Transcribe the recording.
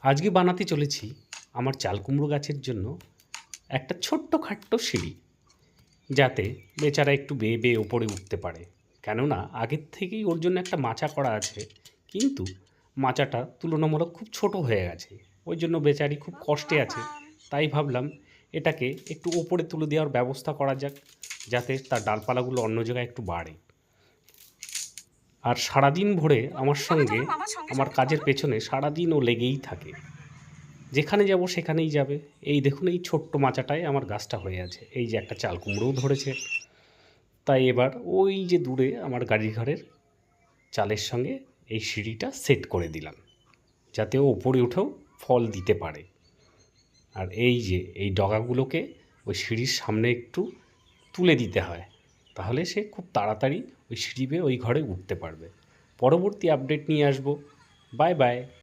আজকে বানাতে চলেছি আমার চাল কুমড়ো গাছের জন্য একটা ছোট্টখাট্ট সিঁড়ি, যাতে বেচারা একটু বেয়ে বেয়ে ওপরে উঠতে পারে। কেননা আগের থেকেই ওর জন্য একটা মাচা করা আছে, কিন্তু মাচাটা তুলনামূলক খুব ছোট হয়ে গেছে। ওই জন্য বেচারি খুব কষ্টে আছে। তাই ভাবলাম এটাকে একটু ওপরে তুলে দেওয়ার ব্যবস্থা করা যাক, যাতে তার ডালপালাগুলো অন্য জায়গায় একটু বাড়ে। আর সারাদিন ভরে আমার সঙ্গে, আমার কাজের পেছনে সারাদিন ও লেগেই থাকে। যেখানে যাব সেখানেই যাবে। এই দেখুন, এই ছোট্ট মাচাটায় আমার গাছটা হয়ে আছে। এই যে একটা চাল কুমড়োও ধরেছে। তাই এবার ওই যে দূরে আমার গাড়ি ঘরের চালের সঙ্গে এই সিঁড়িটা সেট করে দিলাম, যাতে ও ওপরে উঠেও ফল দিতে পারে। আর এই যে এই ডগাগুলোকে ওই সিঁড়ির সামনে একটু তুলে দিতে হয়, তাহলে সে খুব তাড়াতাড়ি ওই সিঁড়ি বেয়ে ওই ঘরে উঠতে পারবে। পরবর্তী আপডেট নিয়ে আসবো। Bye bye.